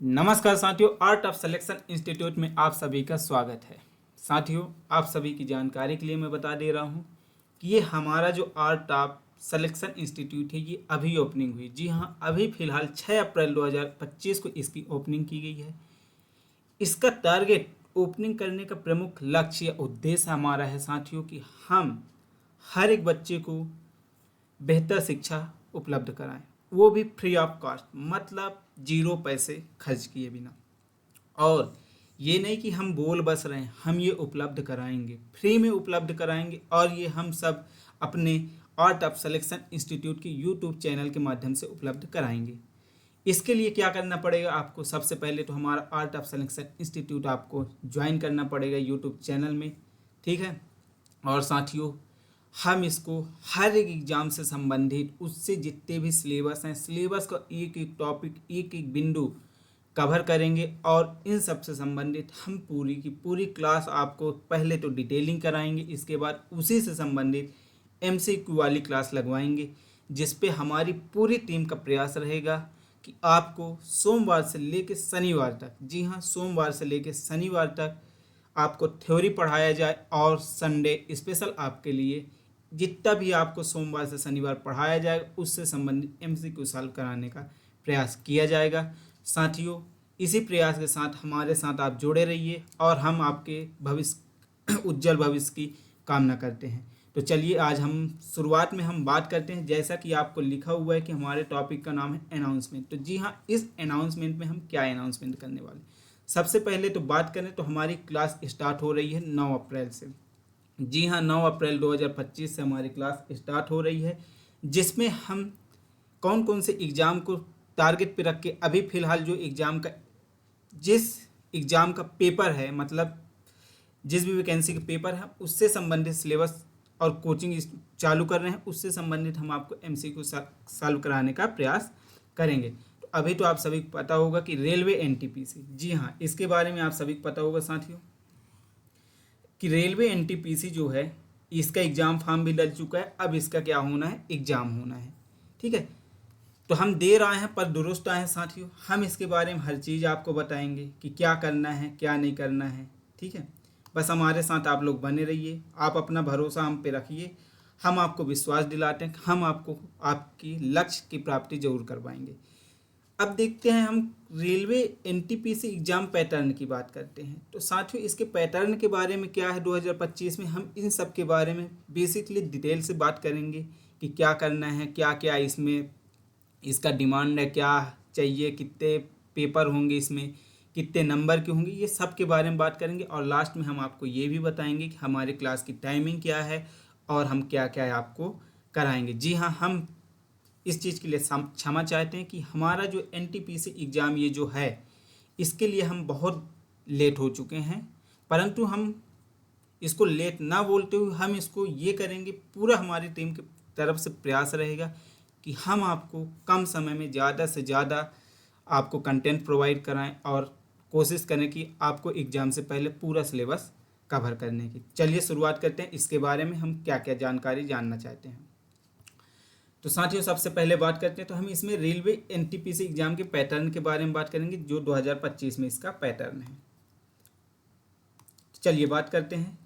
नमस्कार साथियों, art of selection institute में आप सभी का स्वागत है। साथियों, आप सभी की जानकारी के लिए मैं बता दे रहा हूं कि ये हमारा जो आर्ट ऑफ सिलेक्शन इंस्टीट्यूट है ये अभी ओपनिंग हुई। जी हां, अभी फ़िलहाल 6 अप्रैल 2025 को इसकी ओपनिंग की गई है। इसका टारगेट ओपनिंग करने का प्रमुख लक्ष्य या उद्देश्य हमारा है साथियों कि हम हर एक बच्चे को बेहतर शिक्षा उपलब्ध कराएं, वो भी फ्री ऑफ कॉस्ट, मतलब जीरो पैसे खर्च किए बिना। और ये नहीं कि हम बोल बस रहे हैं, हम ये उपलब्ध कराएंगे, फ्री में उपलब्ध कराएंगे। और ये हम सब अपने आर्ट ऑफ सिलेक्शन इंस्टीट्यूट के यूट्यूब चैनल के माध्यम से उपलब्ध कराएंगे। इसके लिए क्या करना पड़ेगा आपको? सबसे पहले तो हमारा आर्ट ऑफ सिलेक्शन इंस्टीट्यूट आपको ज्वाइन करना पड़ेगा यूट्यूब चैनल में, ठीक है। और साथियों, हम इसको हर एक एग्ज़ाम से संबंधित उससे जितने भी सिलेबस हैं, सिलेबस का एक एक टॉपिक, एक एक बिंदु कवर करेंगे। और इन सब से संबंधित हम पूरी की पूरी क्लास आपको पहले तो डिटेलिंग कराएंगे, इसके बाद उसी से संबंधित एमसीक्यू वाली क्लास लगवाएंगे, जिस पे हमारी पूरी टीम का प्रयास रहेगा कि आपको सोमवार से लेकर शनिवार तक, जी हाँ, सोमवार से लेकर शनिवार तक आपको थ्योरी पढ़ाया जाए। और संडे स्पेशल आपके लिए जितना भी आपको सोमवार से शनिवार पढ़ाया जाएगा उससे संबंधित एमसीक्यू सॉल्व कराने का प्रयास किया जाएगा। साथियों, इसी प्रयास के साथ हमारे साथ आप जुड़े रहिए और हम आपके भविष्य उज्जवल भविष्य की कामना करते हैं। तो चलिए, आज हम शुरुआत में हम बात करते हैं, जैसा कि आपको लिखा हुआ है कि हमारे टॉपिक का नाम है अनाउंसमेंट। तो जी हाँ, इस अनाउंसमेंट में हम क्या अनाउंसमेंट करने वाले। सबसे पहले तो बात करें तो हमारी क्लास स्टार्ट हो रही है 9 अप्रैल से। जी हाँ, 9 अप्रैल 2025 से हमारी क्लास स्टार्ट हो रही है, जिसमें हम कौन कौन से एग्ज़ाम को टारगेट पे रख के अभी फ़िलहाल जो एग्ज़ाम का जिस एग्ज़ाम का पेपर है, मतलब जिस भी वैकेंसी के पेपर है उससे संबंधित सिलेबस और कोचिंग चालू कर रहे हैं, उससे संबंधित हम आपको एमसीक्यू सॉल्व कराने का प्रयास करेंगे। तो अभी तो आप सभी को पता होगा कि रेलवे एनटीपीसी, जी हाँ, इसके बारे में आप सभी को पता होगा साथियों कि रेलवे एनटीपीसी जो है इसका एग्ज़ाम फॉर्म भी डल चुका है। अब इसका क्या होना है, एग्ज़ाम होना है, ठीक है। तो हम देर आए हैं पर दुरुस्त आए हैं साथियों। हम इसके बारे में हर चीज़ आपको बताएंगे कि क्या करना है क्या नहीं करना है, ठीक है। बस हमारे साथ आप लोग बने रहिए, आप अपना भरोसा हम पे रखिए। हम आपको विश्वास दिलाते हैं कि हम आपको आपकी लक्ष्य की प्राप्ति जरूर करवाएंगे। अब देखते हैं, हम रेलवे एनटीपीसी एग्ज़ाम पैटर्न की बात करते हैं। तो साथियों, इसके पैटर्न के बारे में क्या है 2025 में, हम इन सब के बारे में बेसिकली डिटेल से बात करेंगे कि क्या करना है, क्या क्या इसमें इसका डिमांड है, क्या चाहिए, कितने पेपर होंगे इसमें, कितने नंबर के होंगे, ये सब के बारे में बात करेंगे। और लास्ट में हम आपको ये भी बताएंगे कि हमारे क्लास की टाइमिंग क्या है और हम क्या क्या आपको कराएंगे। जी हाँ, हम इस चीज़ के लिए क्षमा चाहते हैं कि हमारा जो एनटीपीसी एग्ज़ाम ये जो है इसके लिए हम बहुत लेट हो चुके हैं, परंतु हम इसको लेट ना बोलते हुए हम इसको ये करेंगे, पूरा हमारी टीम की तरफ से प्रयास रहेगा कि हम आपको कम समय में ज़्यादा से ज़्यादा आपको कंटेंट प्रोवाइड कराएं और कोशिश करें कि आपको एग्ज़ाम से पहले पूरा सिलेबस कवर करने की। चलिए शुरुआत करते हैं, इसके बारे में हम क्या क्या जानकारी जानना चाहते हैं। तो साथियों, सबसे पहले बात करते हैं तो हम इसमें रेलवे एनटीपीसी एग्ज़ाम के पैटर्न के बारे में बात करेंगे, जो 2025 में इसका पैटर्न है। चलिए बात करते हैं।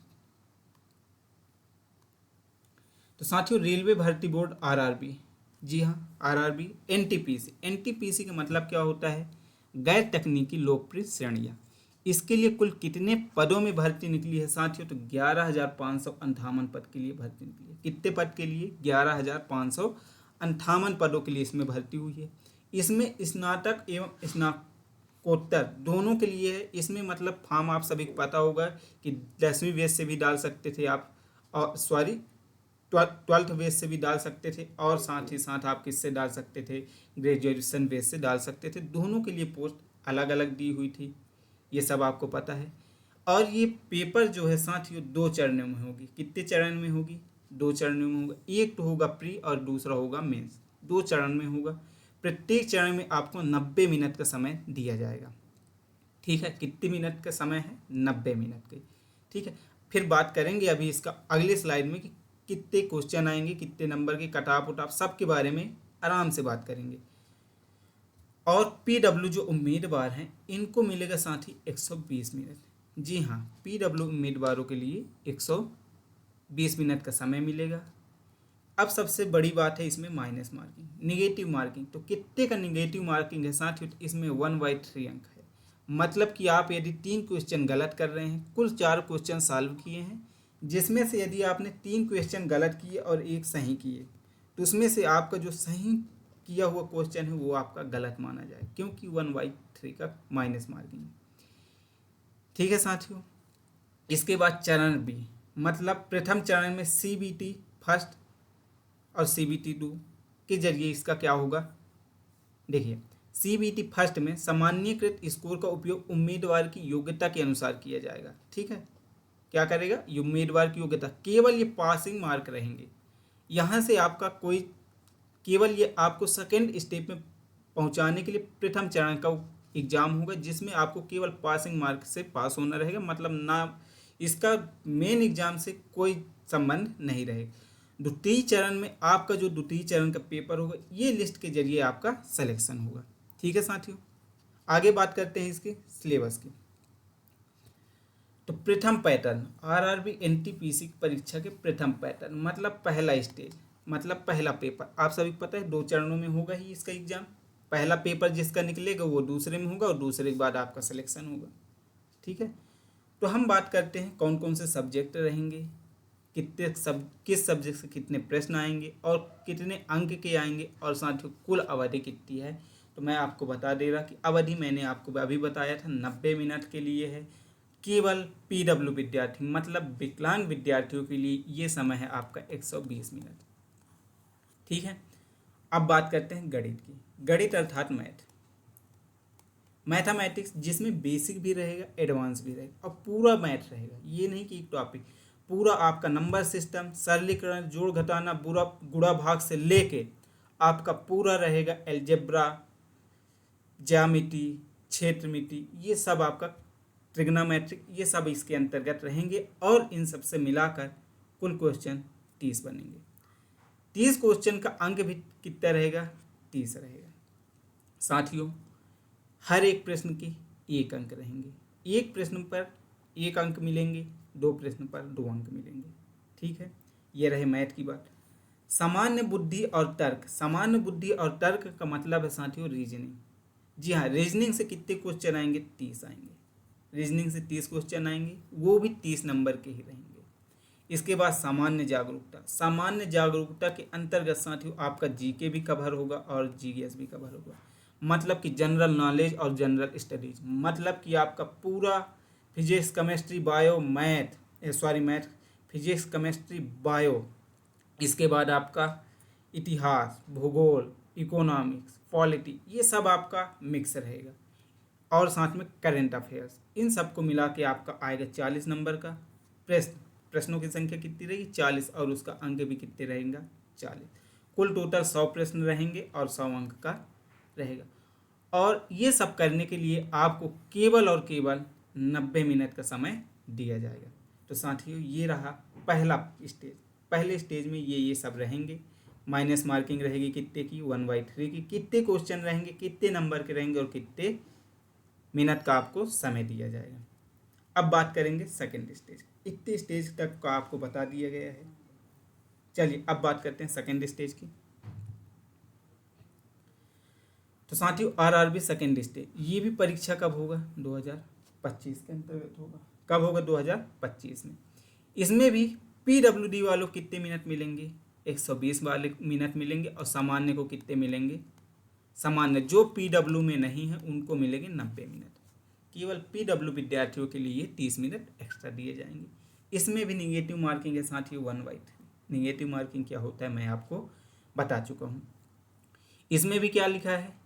तो साथियों, रेलवे भर्ती बोर्ड आरआरबी, जी हाँ, आरआरबी एनटीपीसी, एनटीपीसी का मतलब क्या होता है, गैर तकनीकी लोकप्रिय श्रेणियाँ। इसके लिए कुल कितने पदों में भर्ती निकली है साथियों? तो 11,558 पद के लिए भर्ती निकली है। कितने पद के लिए? 11,558 पदों के लिए इसमें भर्ती हुई है। इसमें स्नातक एवं स्नातकोत्तर दोनों के लिए है। इसमें मतलब फॉर्म आप सभी को पता होगा कि 10वीं बेस से भी डाल सकते थे आप, और सॉरी 12th बेस से भी डाल सकते थे, और साथ ही साथ आप किससे डाल सकते थे, ग्रेजुएशन बेस से डाल सकते थे। दोनों के लिए पोस्ट अलग अलग दी हुई थी, ये सब आपको पता है। और ये पेपर जो है साथियों 2 चरणों में होगी। कितने चरण में होगी? 2 चरणों में होगा। एक तो होगा प्री और दूसरा होगा मेंस। 2 चरण में होगा। प्रत्येक चरण में आपको 90 मिनट का समय दिया जाएगा, ठीक है। कितने मिनट का समय है? 90 मिनट का, ठीक है। फिर बात करेंगे अभी इसका अगले स्लाइड में कि कितने क्वेश्चन आएंगे, कितने नंबर के, कट ऑफ उट ऑफ, सब के बारे में आराम से बात करेंगे। और पीडब्ल्यू जो उम्मीदवार हैं इनको मिलेगा साथ ही 120 मिनट। जी हाँ, पीडब्ल्यू उम्मीदवारों के लिए 120 मिनट का समय मिलेगा। अब सबसे बड़ी बात है इसमें माइनस मार्किंग, निगेटिव मार्किंग। तो कितने का निगेटिव मार्किंग है साथ ही इसमें 1/3 अंक है। मतलब कि आप यदि 3 क्वेश्चन गलत कर रहे हैं, कुल 4 क्वेश्चन सॉल्व किए हैं, जिसमें से यदि आपने 3 क्वेश्चन गलत किए और एक सही किए, तो उसमें से आपका जो सही किया हुआ क्वेश्चन है वो आपका गलत माना जाए, क्योंकि 1/3 का माइनस मार्किंग है। ठीक है साथियों। इसके बाद चरण बी, मतलब प्रथम चरण में CBT फर्स्ट और CBT 2 के जरिए इसका क्या होगा। देखिए, CBT फर्स्ट में सामान्यकृत स्कोर का उपयोग उम्मीदवार की योग्यता के अनुसार किया जाएगा। ठीक है, क्या करेगा, उम्मीदवार की योग्यता, केवल ये पासिंग मार्क रहेंगे। यहाँ से आपका कोई, केवल ये आपको सेकेंड स्टेप में पहुँचाने के लिए प्रथम चरण का एग्जाम होगा, जिसमें आपको केवल पासिंग मार्क से पास होना रहेगा, मतलब ना इसका मेन एग्जाम से कोई संबंध नहीं रहेगा। द्वितीय चरण में आपका जो द्वितीय चरण का पेपर होगा, ये लिस्ट के जरिए आपका सिलेक्शन होगा। ठीक है साथियों, आगे बात करते हैं इसके सिलेबस की। तो प्रथम पैटर्न, RRB NTPC की परीक्षा के प्रथम पैटर्न, मतलब पहला स्टेज, मतलब पहला पेपर। आप सभी को पता है 2 चरणों में होगा ही इसका एग्जाम। पहला पेपर जिसका निकलेगा वो दूसरे में होगा और दूसरे के बाद आपका सिलेक्शन होगा। ठीक है, तो हम बात करते हैं कौन कौन से सब्जेक्ट रहेंगे, किस सब्जेक्ट से कितने प्रश्न आएंगे और कितने अंक के आएंगे, और साथ ही कुल अवधि कितनी है। तो मैं आपको बता दे रहा कि अवधि मैंने आपको अभी बताया था 90 मिनट के लिए है। केवल PW विद्यार्थी, मतलब विकलांग विद्यार्थियों के लिए ये समय है आपका 120 मिनट। ठीक है, अब बात करते हैं गणित की। गणित अर्थात मैथमेटिक्स, जिसमें बेसिक भी रहेगा, एडवांस भी रहेगा और पूरा मैथ रहेगा। ये नहीं कि एक टॉपिक, पूरा आपका नंबर सिस्टम, सरलीकरण, जोड़ घटाना, बुरा गुणा भाग से लेके आपका पूरा रहेगा, एल्जेब्रा, ज्यामिति, क्षेत्रमिति, ये सब आपका ट्रिग्नोमेट्रिक, ये सब इसके अंतर्गत रहेंगे। और इन सब से मिलाकर कुल क्वेश्चन 30 बनेंगे। 30 क्वेश्चन का अंक भी कितना रहेगा, 30 रहेगा। साथियों, हर एक प्रश्न के 1 अंक रहेंगे। एक प्रश्न पर 1 अंक मिलेंगे, 2 प्रश्न पर 2 अंक मिलेंगे। ठीक है, ये रहे मैथ की बात। सामान्य बुद्धि और तर्क, सामान्य बुद्धि और तर्क का मतलब है साथियों रीजनिंग। जी हाँ, रीजनिंग से कितने क्वेश्चन आएंगे, 30 आएंगे। रीजनिंग से 30 क्वेश्चन आएंगे, वो भी 30 नंबर के ही रहेंगे। इसके बाद सामान्य जागरूकता, सामान्य जागरूकता के अंतर्गत साथियों आपका जीके भी कवर होगा और जीएस भी कवर होगा। मतलब कि जनरल नॉलेज और जनरल स्टडीज, मतलब कि आपका पूरा physics, chemistry, bio, math, physics, chemistry, bio. इसके बाद आपका इतिहास, भूगोल, इकोनॉमिक्स, पॉलिटी, ये सब आपका मिक्स रहेगा। और साथ में करंट अफेयर्स, इन सबको मिला के आपका आएगा 40 नंबर का प्रश्नों की संख्या कितनी रहेगी, 40, और उसका अंक भी कितने रहेगा, 40। कुल टोटल 100 प्रश्न रहेंगे और 100 अंक का रहेगा। और ये सब करने के लिए आपको केवल और केवल 90 मिनट का समय दिया जाएगा। तो साथियों, ये रहा पहला स्टेज। पहले स्टेज में ये सब रहेंगे। माइनस मार्किंग रहेगी कितने की, 1/3 की। कितने क्वेश्चन रहेंगे, कितने नंबर के रहेंगे और कितने मिनट का आपको समय दिया जाएगा। अब बात करेंगे सेकेंड स्टेज। इतने स्टेज तक का आपको बता दिया गया है। चलिए अब बात करते हैं सेकेंड स्टेज की। तो साथियों, RRB सेकेंड स्टेज, ये भी परीक्षा कब होगा, 2025 के अंतर्गत होगा। कब होगा, 2025 में। इसमें भी PWD वालों को कितने मिनट मिलेंगे, 120 वाले मिनट मिलेंगे। और सामान्य को कितने मिलेंगे, सामान्य जो PW में नहीं है उनको मिलेंगे 90 मिनट। केवल PW विद्यार्थियों के लिए 30 मिनट एक्स्ट्रा दिए जाएंगे। इसमें भी निगेटिव मार्किंग है साथियों, 1/3। निगेटिव मार्किंग क्या होता है मैं आपको बता चुका हूँ। इसमें भी क्या लिखा है,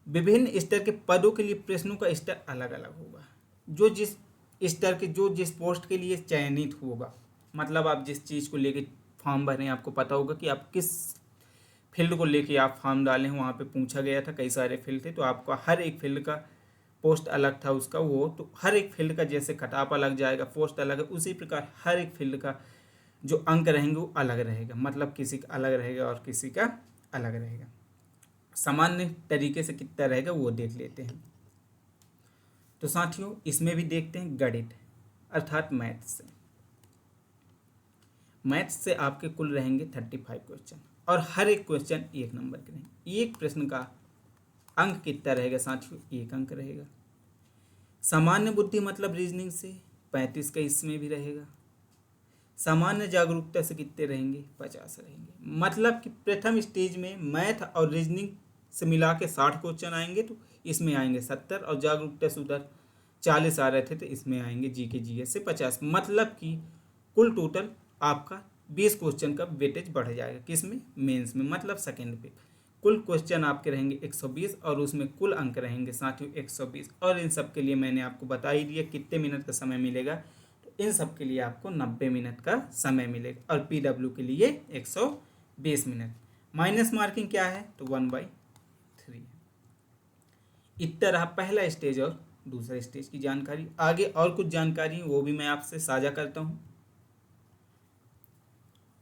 विभिन्न स्तर के पदों के लिए प्रश्नों का स्तर अलग अलग होगा। जो जिस स्तर के, जो जिस पोस्ट के लिए चयनित होगा, मतलब आप जिस चीज़ को लेके फॉर्म भरें, आपको पता होगा कि आप किस फील्ड को लेके आप फॉर्म डालें। वहाँ पे पूछा गया था, कई सारे फील्ड थे, तो आपका हर एक फील्ड का पोस्ट अलग था उसका, वो तो हर एक फील्ड का जैसे कट-ऑफ अलग जाएगा, पोस्ट अलग है, उसी प्रकार हर एक फील्ड का जो अंक रहेंगे वो अलग रहेगा। मतलब किसी का अलग रहेगा और किसी का अलग रहेगा। सामान्य तरीके से कितना रहेगा वो देख लेते हैं। तो साथियों इसमें भी देखते हैं गणित अर्थात मैथ्स से आपके कुल रहेंगे 35 क्वेश्चन और हर एक क्वेश्चन 1 नंबर के रहेंगे। एक प्रश्न का अंक कितना रहेगा साथियों, 1 अंक रहेगा। सामान्य बुद्धि मतलब रीजनिंग से 35 का इसमें भी रहेगा। सामान्य जागरूकता से कितने रहेंगे, 50 रहेंगे। मतलब कि प्रथम स्टेज में मैथ और रीजनिंग से मिला के 60 क्वेश्चन आएंगे तो इसमें आएंगे 70 और जागरूकता से उधर 40 आ रहे थे तो इसमें आएंगे जीके जीएस से 50। मतलब कि कुल टोटल आपका 20 क्वेश्चन का वेटेज बढ़ जाएगा किसमें, मेंस में, मतलब सेकेंड पे। कुल क्वेश्चन आपके रहेंगे 120 और उसमें कुल अंक रहेंगे साथियों 120। और इन सब के लिए मैंने आपको बता ही दिया कितने मिनट का समय मिलेगा, तो इन सब के लिए आपको 90 मिनट का समय मिलेगा और पीडब्ल्यू के लिए 120 मिनट। माइनस मार्किंग क्या है तो 1/3। इतना रहा पहला स्टेज और दूसरा स्टेज की जानकारी। आगे और कुछ जानकारी वो भी मैं आपसे साझा करता हूँ।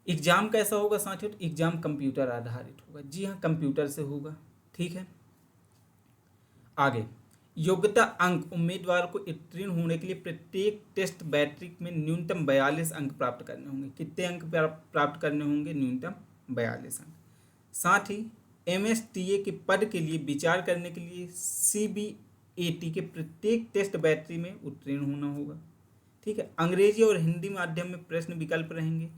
एग्जाम कैसा होगा साथियों, तो एग्जाम कंप्यूटर आधारित होगा। जी हाँ, कंप्यूटर से होगा। ठीक है, आगे योग्यता अंक उम्मीदवार को उत्तीर्ण होने के लिए प्रत्येक टेस्ट बैटरी में न्यूनतम 42 अंक प्राप्त करने होंगे। कितने अंक प्राप्त करने होंगे, न्यूनतम 42 अंक। साथ ही MSTA के पद के लिए विचार करने के लिए CBAT के प्रत्येक टेस्ट बैटरी में उत्तीर्ण होना होगा। ठीक है, अंग्रेजी और हिंदी माध्यम में प्रश्न विकल्प रहेंगे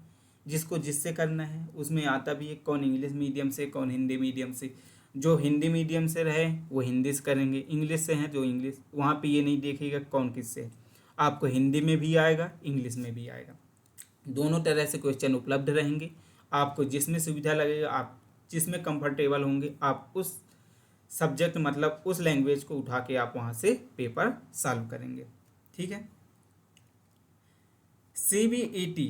जिससे करना है। उसमें आता भी है कौन इंग्लिश मीडियम से कौन हिंदी मीडियम से। जो हिंदी मीडियम से रहे वो हिंदी से करेंगे, इंग्लिश से हैं जो इंग्लिश, वहाँ पे ये नहीं देखेगा कौन किस से है। आपको हिंदी में भी आएगा इंग्लिश में भी आएगा, दोनों तरह से क्वेश्चन उपलब्ध रहेंगे। आपको जिसमें सुविधा लगेगा, आप जिसमें कंफर्टेबल होंगे, आप उस सब्जेक्ट मतलब उस लैंग्वेज को उठा के आप वहाँ से पेपर सॉल्व करेंगे। ठीक है, CBAT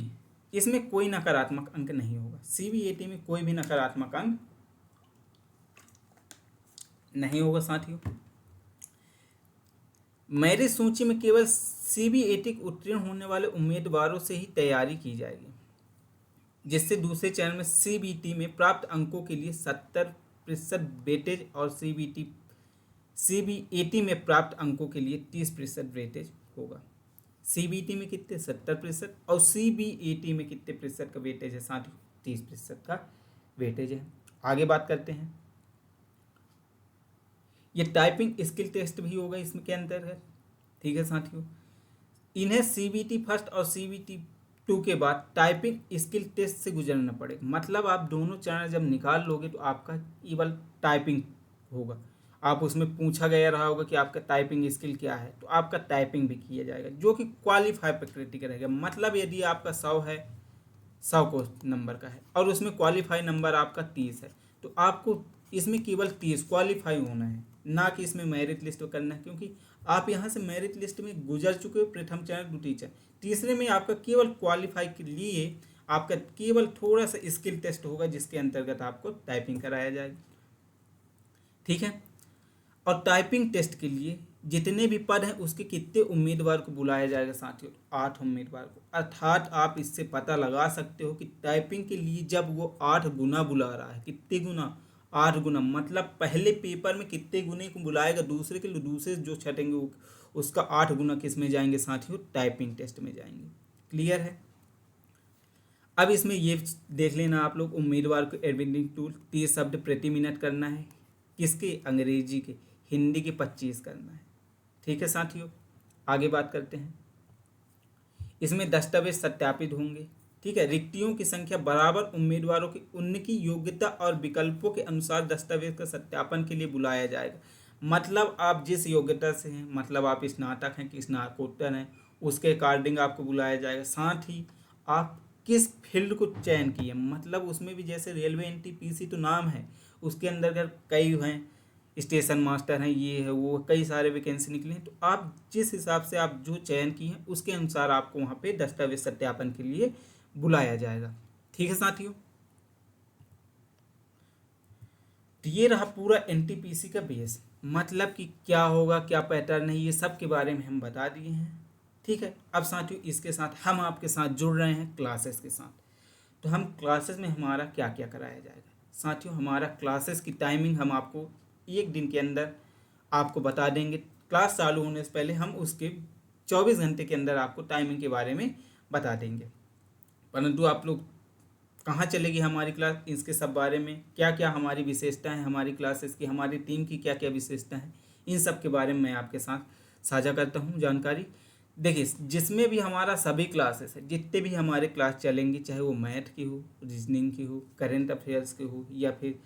इसमें कोई नकारात्मक अंक नहीं होगा। CBAT में कोई भी नकारात्मक अंक नहीं होगा साथियों। मेरिट सूची में केवल CBAT के उत्तीर्ण होने वाले उम्मीदवारों से ही तैयारी की जाएगी, जिससे दूसरे चरण में CBT में प्राप्त अंकों के लिए 70% वेटेज और CBAT में प्राप्त अंकों के लिए 30% वेटेज होगा। CBT में कितने 70% और CBAT में कितने प्रतिशत का वेटेज है साथियों, 30% का वेटेज है। आगे बात करते हैं, ये टाइपिंग स्किल टेस्ट भी होगा इसमें के अंतर्गत। ठीक है साथियों, इन्हें CBT फर्स्ट और CBT 2 के बाद टाइपिंग स्किल टेस्ट से गुजरना पड़ेगा। मतलब आप दोनों चरण जब निकाल लोगे तो आपका केवल टाइपिंग होगा। आप उसमें पूछा गया रहा होगा कि आपका टाइपिंग स्किल क्या है, तो आपका टाइपिंग भी किया जाएगा जो कि क्वालिफाई प्रकृति का रहेगा। मतलब यदि आपका 100 है, 100 को नंबर का है और उसमें क्वालिफाई नंबर आपका 30 है, तो आपको इसमें केवल 30 क्वालिफाई होना है, ना कि इसमें मेरिट लिस्ट करना है, क्योंकि आप यहाँ से मेरिट लिस्ट में गुजर चुके हो प्रथम चरण द्वितीय चरण। तीसरे में आपका केवल क्वालिफाई के लिए आपका केवल थोड़ा सा स्किल टेस्ट होगा जिसके अंतर्गत आपको टाइपिंग कराया जाएगा। ठीक है, और टाइपिंग टेस्ट के लिए जितने भी पद हैं उसके कितने उम्मीदवार को बुलाया जाएगा साथियों, 8 उम्मीदवार को। अर्थात आप इससे पता लगा सकते हो कि टाइपिंग के लिए जब वो 8 गुना बुला रहा है, कितने गुना, 8 गुना। मतलब पहले पेपर में कितने गुने को बुलाएगा, दूसरे के लिए दूसरे जो छटेंगे उसका 8 गुना किस में जाएंगे साथियों, टाइपिंग टेस्ट में जाएंगे। क्लियर है। अब इसमें ये देख लेना आप लोग, उम्मीदवार को एडिटिंग टूल 30 शब्द प्रति मिनट करना है, किसके, अंग्रेजी के। हिंदी के 25 करना है। ठीक है साथियों, आगे बात करते हैं। इसमें दस्तावेज सत्यापित होंगे। ठीक है, रिक्तियों की संख्या बराबर उम्मीदवारों की उनकी योग्यता और विकल्पों के अनुसार दस्तावेज का सत्यापन के लिए बुलाया जाएगा। मतलब आप जिस योग्यता से हैं, मतलब आप स्नातक हैं कि स्नातकोत्तर हैं, उसके अकॉर्डिंग आपको बुलाया जाएगा। साथ ही आप किस फील्ड को चयन किए, मतलब उसमें भी जैसे रेलवे NTPC तो नाम है, उसके अंदर कई हैं, स्टेशन मास्टर हैं, ये है वो, कई सारे वैकेंसी निकले हैं। तो आप जिस हिसाब से आप जो चयन किए हैं उसके अनुसार आपको वहाँ पे दस्तावेज सत्यापन के लिए बुलाया जाएगा। ठीक है साथियों, तो ये रहा पूरा NTPC का बेस। मतलब कि क्या होगा, क्या पैटर्न है, ये सब के बारे में हम बता दिए हैं। ठीक है, अब साथियों इसके साथ हम आपके साथ जुड़ रहे हैं क्लासेस के साथ। तो हम क्लासेस में हमारा क्या क्या कराया जाएगा, साथियों हमारा क्लासेस की टाइमिंग हम आपको एक दिन के अंदर आपको बता देंगे। क्लास चालू होने से पहले हम उसके 24 घंटे के अंदर आपको टाइमिंग के बारे में बता देंगे। परंतु आप लोग कहाँ चलेगी हमारी क्लास, इसके सब बारे में, क्या क्या हमारी विशेषताएं हैं हमारी क्लासेस की, हमारी टीम की क्या क्या विशेषताएं हैं, इन सब के बारे में मैं आपके साथ साझा करता हूँ जानकारी। देखिए जिसमें भी हमारा सभी क्लासेस है, जितने भी हमारे क्लास चलेंगे, चाहे वो मैथ की हो, रीजनिंग की हो, करेंट अफेयर्स की हो, या फिर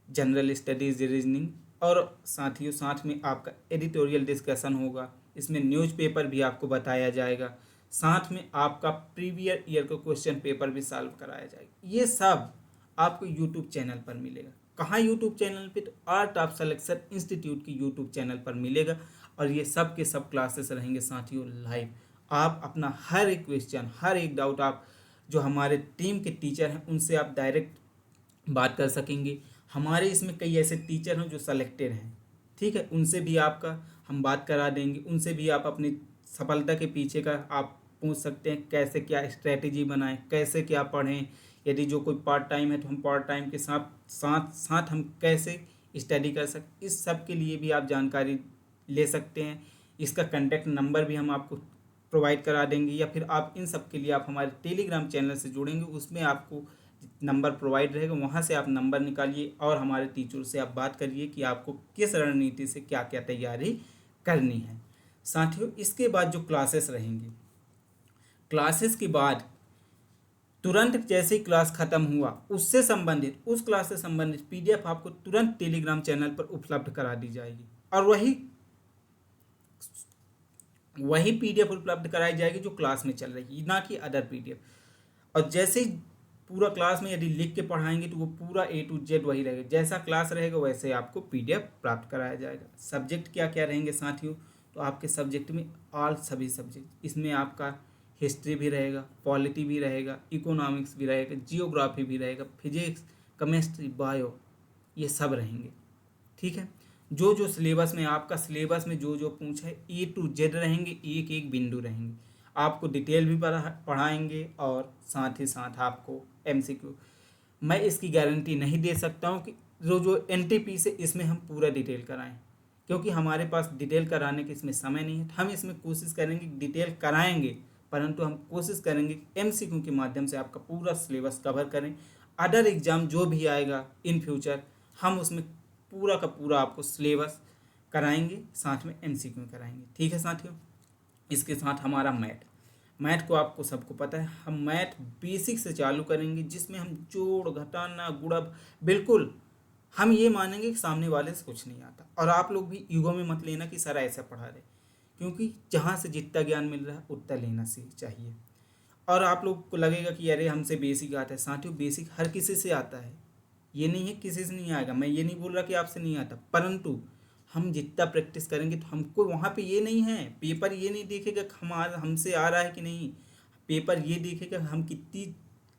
जनरल स्टडीज़ रीजनिंग, और साथियों साथ में आपका एडिटोरियल डिस्कशन होगा, इसमें न्यूज़पेपर भी आपको बताया जाएगा, साथ में आपका प्रीवियस ईयर का क्वेश्चन पेपर भी सॉल्व कराया जाएगा। ये सब आपको यूट्यूब चैनल पर मिलेगा। कहाँ यूट्यूब चैनल पे? तो आर्ट ऑफ सिलेक्शन इंस्टीट्यूट की यूट्यूब चैनल पर मिलेगा। और ये सब के सब क्लासेस रहेंगे साथियों लाइव। आप अपना हर एक क्वेश्चन, हर एक डाउट आप जो हमारे टीम के टीचर हैं उनसे आप डायरेक्ट बात कर सकेंगे। हमारे इसमें कई ऐसे टीचर हैं जो सेलेक्टेड हैं, ठीक है, उनसे भी आपका हम बात करा देंगे। उनसे भी आप अपनी सफलता के पीछे का आप पूछ सकते हैं, कैसे क्या स्ट्रैटेजी बनाएं, कैसे क्या पढ़ें। यदि जो कोई पार्ट टाइम है तो हम पार्ट टाइम के साथ साथ साथ हम कैसे स्टडी कर सकते, इस सब के लिए भी आप जानकारी ले सकते हैं। इसका कॉन्टैक्ट नंबर भी हम आपको प्रोवाइड करा देंगे, या फिर आप इन सब के लिए आप हमारे टेलीग्राम चैनल से जुड़ेंगे, उसमें आपको नंबर प्रोवाइड रहेगा, वहाँ से आप नंबर निकालिए और हमारे टीचर से आप बात करिए कि आपको किस रणनीति से क्या क्या तैयारी करनी है। साथियों इसके बाद जो क्लासेस रहेंगी, क्लासेस के बाद तुरंत जैसे ही क्लास ख़त्म हुआ उससे संबंधित, उस क्लास से संबंधित पीडीएफ आपको तुरंत टेलीग्राम चैनल पर उपलब्ध करा दी जाएगी, और वही पीडीएफ उपलब्ध कराई जाएगी जो क्लास में चल रही है, ना कि अदर पीडीएफ। और जैसे ही पूरा क्लास में यदि लिख के पढ़ाएंगे तो वो पूरा A to Z वही रहेगा, जैसा क्लास रहेगा वैसे आपको पीडीएफ प्राप्त कराया जाएगा। सब्जेक्ट क्या क्या रहेंगे साथियों? तो आपके सब्जेक्ट में सभी सब्जेक्ट, इसमें आपका हिस्ट्री भी रहेगा, पॉलिटी भी रहेगा, इकोनॉमिक्स भी रहेगा, जियोग्राफी भी रहेगा, फिजिक्स, केमिस्ट्री, बायो, ये सब रहेंगे, ठीक है। जो जो सिलेबस में आपका सिलेबस में जो जो पूछा है A to Z रहेंगे, एक एक बिंदु रहेंगे, आपको डिटेल भी पढ़ाएंगे और साथ ही साथ आपको MCQ। मैं इसकी गारंटी नहीं दे सकता हूँ कि जो जो NTP से इसमें हम पूरा डिटेल कराएं, क्योंकि हमारे पास डिटेल कराने की इसमें समय नहीं है। हम इसमें कोशिश करेंगे डिटेल कराएंगे, परंतु हम कोशिश करेंगे MCQ के माध्यम से आपका पूरा सिलेबस कवर करें। अदर एग्ज़ाम जो भी आएगा इन फ्यूचर हम उसमें पूरा का पूरा आपको सिलेबस कराएंगे, साथ में MCQ कराएंगे, ठीक है साथियों। इसके साथ हमारा मैथ को आपको सबको पता है, हम मैथ बेसिक से चालू करेंगे, जिसमें हम जोड़ घटाना गुणा, बिल्कुल हम ये मानेंगे कि सामने वाले से कुछ नहीं आता। और आप लोग भी ईगो में मत लेना कि सर ऐसा पढ़ा रहे, क्योंकि जहाँ से जितना ज्ञान मिल रहा है उतना लेना चाहिए। और आप लोग को लगेगा कि अरे हमसे बेसिक आता है, साथियों बेसिक हर किसी से आता है, ये नहीं है किसी से नहीं आएगा। मैं ये नहीं बोल रहा कि आपसे नहीं आता, परंतु हम जितना प्रैक्टिस करेंगे तो हमको वहाँ पे ये नहीं है, पेपर ये नहीं देखेगा हमसे आ रहा है कि नहीं, पेपर ये देखेगा हम कितनी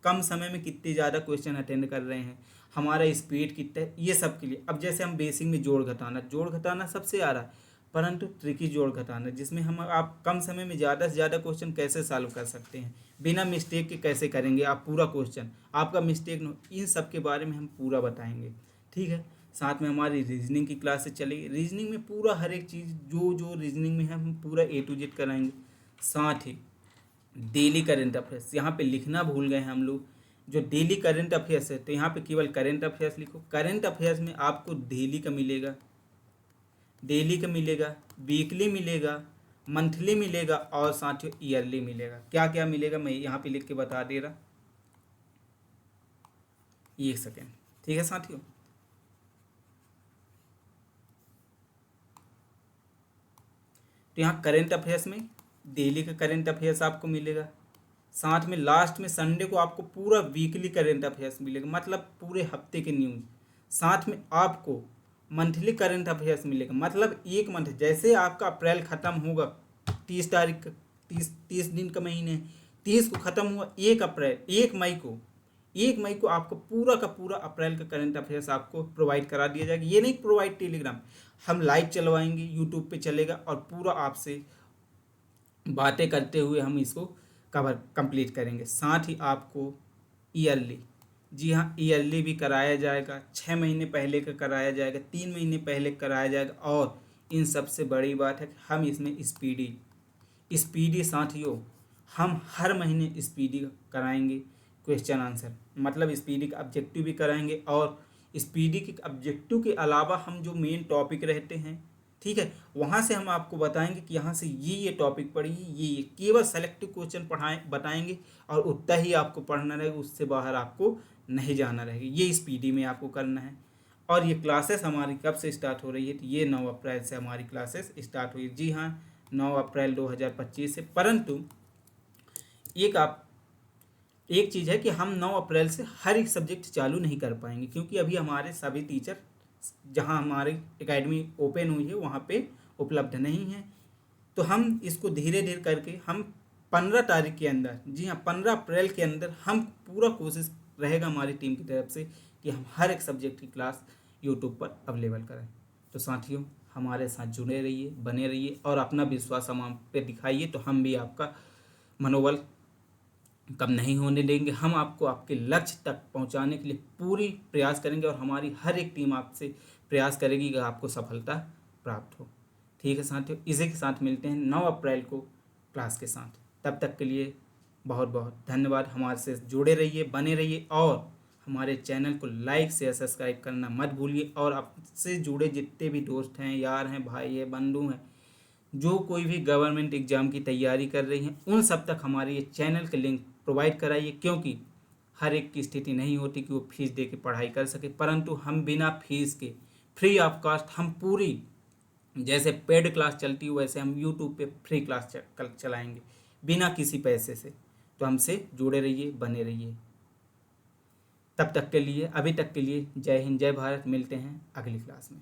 कम समय में कितने ज़्यादा क्वेश्चन अटेंड कर रहे हैं, हमारा स्पीड कितना है, ये सब के लिए। अब जैसे हम बेसिक में जोड़ घटाना सबसे आ रहा है, परंतु ट्रिकी जोड़ घटाना जिसमें हम आप कम समय में ज़्यादा से ज़्यादा क्वेश्चन कैसे सॉल्व कर सकते हैं, बिना मिस्टेक के कैसे करेंगे आप पूरा क्वेश्चन, आपका मिस्टेक न, इन सब के बारे में हम पूरा बताएंगे, ठीक है। साथ में हमारी रीजनिंग की क्लासेस चलेगी, रीजनिंग में पूरा हर एक चीज़ जो जो रीजनिंग में है हम पूरा A to Z कराएंगे। साथ ही डेली करेंट अफेयर्स, यहाँ पे लिखना भूल गए हैं हम लोग, जो डेली करेंट अफेयर्स है तो यहाँ पे केवल करेंट अफेयर्स लिखो। करेंट अफेयर्स में आपको डेली का मिलेगा, वीकली मिलेगा, मंथली मिलेगा, और साथियों ईयरली मिलेगा। क्या क्या मिलेगा मैं यहाँ पे लिख के बता दे रहा, एक सेकेंड, ठीक है साथियों। तो यहाँ करेंट अफेयर्स में डेली का करेंट अफेयर्स आपको मिलेगा, साथ में लास्ट में संडे को आपको पूरा वीकली करेंट अफेयर्स मिलेगा, मतलब पूरे हफ्ते के न्यूज़। साथ में आपको मंथली करेंट अफेयर्स मिलेगा, मतलब एक मंथ, जैसे आपका अप्रैल ख़त्म होगा 30 तारीख का, 30 दिन का महीने 30 को ख़त्म हुआ, 1 मई को आपको पूरा का पूरा अप्रैल का करंट अफेयर्स आपको प्रोवाइड करा दिया जाएगा। ये नहीं प्रोवाइड टेलीग्राम, हम लाइव चलवाएंगे, यूट्यूब पे चलेगा और पूरा आपसे बातें करते हुए हम इसको कंप्लीट करेंगे। साथ ही आपको ईयरली जी हाँ, ईयरली भी कराया जाएगा, 6 महीने पहले का कराया जाएगा, 3 महीने पहले कराया जाएगा। और इन सबसे बड़ी बात है कि हम इसमें स्पीडी साथियों, हम हर महीने स्पीडी कराएंगे क्वेश्चन आंसर, मतलब स्पीडी का ऑब्जेक्टिव भी कराएंगे। और स्पीडी के ऑब्जेक्टिव के अलावा हम जो मेन टॉपिक रहते हैं, ठीक है, वहाँ से हम आपको बताएंगे कि यहाँ से ये टॉपिक पढ़िए, ये केवल सेलेक्टिव क्वेश्चन बताएंगे और उतना ही आपको पढ़ना रहेगा, उससे बाहर आपको नहीं जाना रहेगा। ये स्पीडी में आपको करना है। और ये क्लासेस हमारी कब से स्टार्ट हो रही है? तो ये 9 अप्रैल से हमारी क्लासेस स्टार्ट हुई। जी हाँ, 9 अप्रैल 2025 से। परंतु एक चीज़ है कि हम 9 अप्रैल से हर एक सब्जेक्ट चालू नहीं कर पाएंगे, क्योंकि अभी हमारे सभी टीचर जहां हमारी एकेडमी ओपन हुई है वहां पे उपलब्ध नहीं है। तो हम इसको धीरे धीरे करके हम 15 तारीख के अंदर, जी हाँ 15 अप्रैल के अंदर, हम पूरा कोशिश रहेगा हमारी टीम की तरफ से कि हम हर एक सब्जेक्ट की क्लास यूट्यूब पर अवेलेबल करें। तो साथियों, हमारे साथ जुड़े रहिए, बने रहिए और अपना विश्वास हम पे दिखाइए, तो हम भी आपका मनोबल कम नहीं होने देंगे। हम आपको आपके लक्ष्य तक पहुंचाने के लिए पूरी प्रयास करेंगे और हमारी हर एक टीम आपसे प्रयास करेगी कि आपको सफलता प्राप्त हो। ठीक है साथियों, इसी के साथ मिलते हैं 9 अप्रैल को क्लास के साथ। तब तक के लिए बहुत बहुत धन्यवाद। हमारे से जुड़े रहिए, बने रहिए और हमारे चैनल को लाइक शेयर सब्सक्राइब करना मत भूलिए। और आपसे जुड़े जितने भी दोस्त हैं, यार हैं, भाई हैं, बंधु हैं, जो कोई भी गवर्नमेंट एग्ज़ाम की तैयारी कर रही हैं, उन सब तक हमारे ये चैनल के लिंक प्रोवाइड कराइए। क्योंकि हर एक की स्थिति नहीं होती कि वो फीस दे के पढ़ाई कर सके, परंतु हम बिना फीस के फ्री ऑफ कास्ट हम पूरी, जैसे पेड क्लास चलती है वैसे हम यूट्यूब पे फ्री क्लास चलाएंगे बिना किसी पैसे से। तो हमसे जुड़े रहिए, बने रहिए। तब तक के लिए, अभी तक के लिए जय हिंद, जय भारत। मिलते हैं अगली क्लास में।